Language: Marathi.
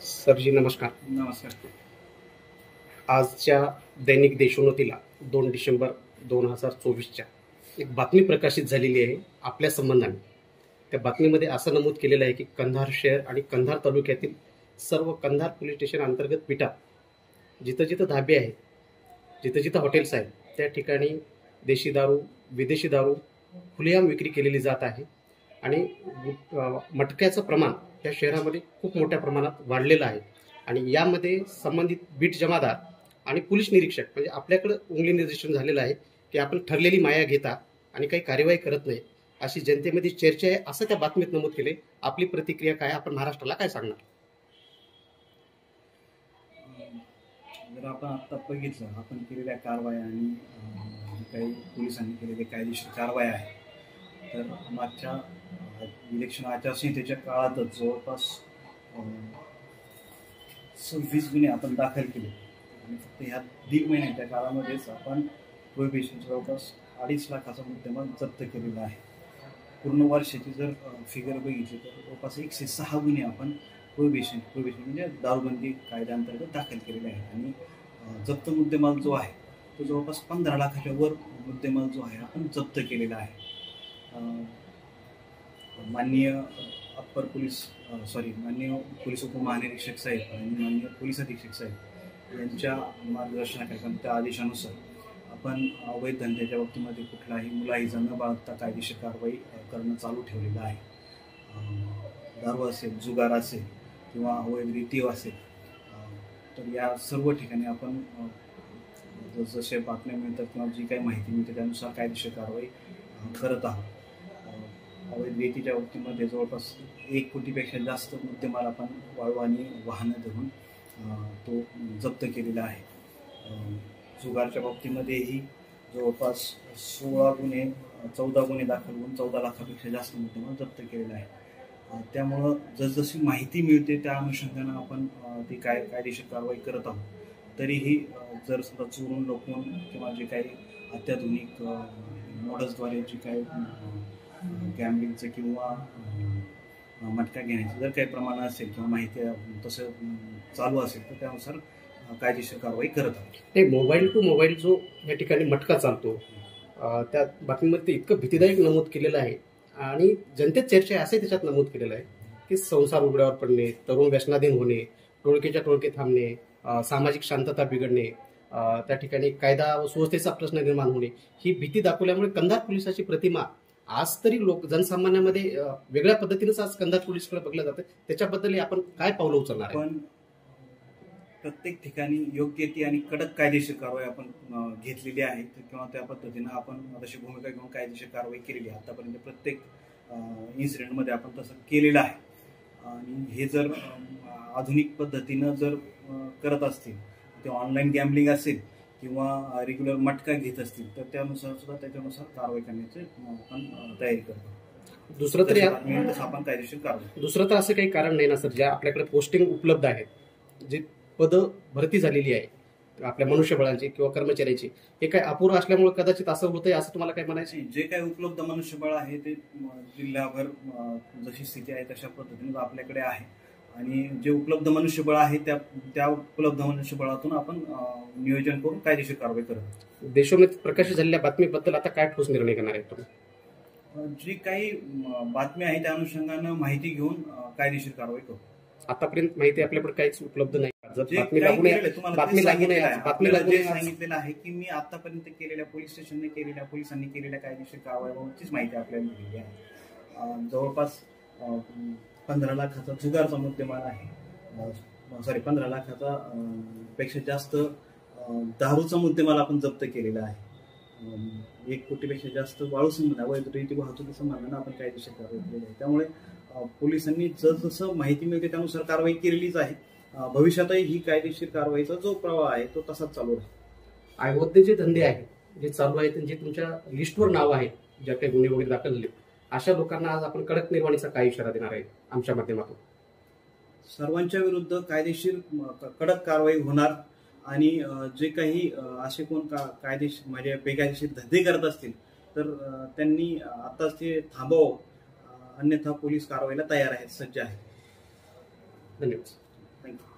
सरजी नमस्कार. नमस्कार. आजच्या दैनिक देशोन्नतीला 2 डिसेंबर 2024च्या एक बातमी प्रकाशित झालेली आहे आपल्या संबंधाने. त्या बातमीमध्ये असं नमूद केलेलं आहे की कंधार शहर आणि कंधार तालुक्यातील सर्व कंधार पोलीस स्टेशन अंतर्गत पिटात जिथं जिथं धाबे आहेत, जिथं जिथं हॉटेल्स आहेत, त्या ठिकाणी देशी दारू, विदेशी दारू खुलेआम विक्री केलेली जात आहे. आणि मटक्याचं प्रमाण या शहरामध्ये खूप मोठ्या प्रमाणात वाढलेलं आहे. आणि यामध्ये संबंधित बीट जमादार आणि पोलीस निरीक्षक म्हणजे आपल्याकडं उंगली निर्देशन झालेलं आहे की आपण ठरलेली माया घेता आणि काही कार्यवाही करत नाही, अशी जनतेमध्ये चर्चा आहे असं त्या बातमीत नमूद केले. आपली प्रतिक्रिया काय, आपण महाराष्ट्राला काय सांगणार? जर आपण आता बघितलं, आपण केलेल्या कारवाया आणि काही पोलिसांनी केलेल्या कायदेशीर कारवाया आहे, तर मागच्या इलेक्शन आचारसंहितेच्या काळातच जवळपास 26 गुन्हे आपण दाखल केले आणि फक्त ह्या 1.5 महिन्याच्या काळामध्येच आपण प्रोहिबिशनच्या जवळपास 2.5 लाखाचा मुद्देमाल जप्त केलेला आहे. पूर्ण वर्षाची जर फिगर बघितली तर जवळपास 106 गुन्हे आपण प्रोहिबिशन म्हणजे दारूबंदी कायद्याअंतर्गत दाखल केलेले आहे. आणि जप्त मुद्देमाल जो आहे तो जवळपास 15 लाखाच्या वर मुद्देमाल जो आहे आपण जप्त केलेला आहे. माननीय माननीय पोलीस उपमहानिरीक्षक साहेब आणि माननीय पोलीस अधीक्षक साहेब यांच्या मार्गदर्शनाखाली त्या आदेशानुसार आपण अवैध धंद्याच्या बाबतीमध्ये कुठलाही मुलाहिजा न बाळगता कायदेशीर कारवाई करणं चालू ठेवलेलं आहे. दारू असेल, जुगार असेल किंवा अवैध रीती असेल, तर या सर्व ठिकाणी आपण जसे बातम्या मिळतात किंवा जी काही माहिती मिळते त्यानुसार कायदेशीर कारवाई करत आहोत. अवैध रीतीच्या बाबतीमध्ये जवळपास 1 कोटीपेक्षा जास्त मुद्देमाल आपण वाळू आणि वाहनं धरून तो जप्त केलेला आहे. जुगारच्या बाबतीमध्येही जवळपास 14 गुन्हे दाखल होऊन 14 लाखापेक्षा जास्त मुद्देमाल जप्त केलेला आहे. त्यामुळं जसजशी माहिती मिळते त्या अनुषंगानं आपण ती कायदेशीर कारवाई करत आहोत. तरीही जर समजा चोरून लपवून किंवा जे काही अत्याधुनिक मॉडेल्सद्वारे जे काही गॅम्बलिंगचं किंवा मटका घेण्याचं जर काही प्रमाण असेल किंवा माहिती तसं चालू असेल तर त्यानुसार कायदेशीर कारवाई करत आहोत. ते मोबाईल टू मोबाईल जो या ठिकाणी मटका चालतो, त्या बातमीमध्ये इतकं भीतीदायक नमूद केलेलं आहे आणि जनतेत चर्चा आहे असंही त्याच्यात नमूद केलेलं आहे की संसार उघड्यावर पडणे, तरुण व्यसनाधीन होणे, टोळकेच्या टोळके थांबणे, सामाजिक शांतता बिघडणे, त्या ठिकाणी कायदा व सुव्यवस्थेचा प्रश्न निर्माण होणे, ही भीती दाखवल्यामुळे कंधार पोलिसाची प्रतिमा आज तरी जनसामान्यामध्ये वेगळ्या पद्धतीनेच आज कंधार पोलीसकडे बघलं जातं. त्याच्याबद्दल आपण काय पावलं उचलणार आहे? पण प्रत्येक ठिकाणी योग्य ती आणि कडक कायदेशीर कारवाई आपण घेतलेली आहे किंवा त्या पद्धतीनं आपण तशी भूमिका घेऊन कायदेशीर कारवाई केलेली आहे. आतापर्यंत प्रत्येक इन्सिडेंटमध्ये आपण तसं केलेलं आहे. आणि हे जर आधुनिक पद्धतीनं जर करत असतील, ते ऑनलाईन गॅम्बलिंग असेल किंवा रेग्युलर मटका घेत असतील तर त्यानुसार सुद्धा त्याच्यानुसार कारवाई करण्याची आपण तयारी करतो. दुसरं तर आपण कायदेशीर कारवाई. दुसरं तर असं काही कारण नाही ना सर, ज्या आपल्याकडे पोस्टिंग उपलब्ध आहेत, जे पदं भरती झालेली आहे आपल्या मनुष्यबळाची किंवा कर्मचाऱ्याची, हे काय अपुरं असल्यामुळे कदाचित असं होतंय असं तुम्हाला काय म्हणायचं? जे काही उपलब्ध मनुष्यबळ आहे ते जिल्हाभर जशी स्थिती आहे तशा पद्धतीने आपल्याकडे आहे. आणि जे उपलब्ध मनुष्यबळ आहे त्या उपलब्ध मनुष्यबळातून आपण नियोजन करून कायदेशीर कारवाई करतो. देशोन्नतीत प्रकाशित झालेल्या बातमीबद्दल आता काय ठोस निर्णय घेणार आहे तुम्ही? जी काही बातम्या आहे त्या अनुषंगानं माहिती घेऊन कायदेशीर कारवाई करू. आतापर्यंत माहिती आपल्याकडे काहीच उपलब्ध नाही. सांगितलेलं आहे की मी आतापर्यंत केलेल्या पोलीस स्टेशनने केलेल्या पोलिसांनी केलेल्या कायदेशीर कारवाईबाबतचीच माहिती आपल्याला दिलेली आहे. जवळपास 15 लाखाचा जुगारचा मुद्देमाल आहे. 15 लाखाचा पेक्षा जास्त दारूचा मुद्देमाल आपण जप्त केलेला आहे. 1 कोटीपेक्षा जास्त वाळू संबंध अवैध रीती वाहतुकी संबंधानं आपण कायदेशीर कारवाई केलेली आहे. त्यामुळे पोलिसांनी जसं माहिती मिळते त्यानुसार कारवाई केलेलीच आहे. भविष्यातही ही कायदेशीर कारवाईचा जो प्रवाह आहे तो तसाच चालू राहील. अवैध जे धंदे आहेत जे चालू आहेत, जे तुमच्या लिस्टवर नाव आहेत, ज्या काही गुन्हे वगैरे दाखल झाले, अशा लोकांना आज आपण कडक निर्वाणीचा काय इशारा देणार आहे आमच्या माध्यमातून? सर्वांच्या विरुद्ध कायदेशीर कडक कारवाई होणार आणि जे काही असे कोण कायदेशीर म्हणजे बेकायदेशीर धंदे करत असतील तर त्यांनी आताच ते थांबवावं, अन्यथा पोलीस कारवाईला तयार आहेत, सज्ज आहेत. धन्यवाद. थँक्यू.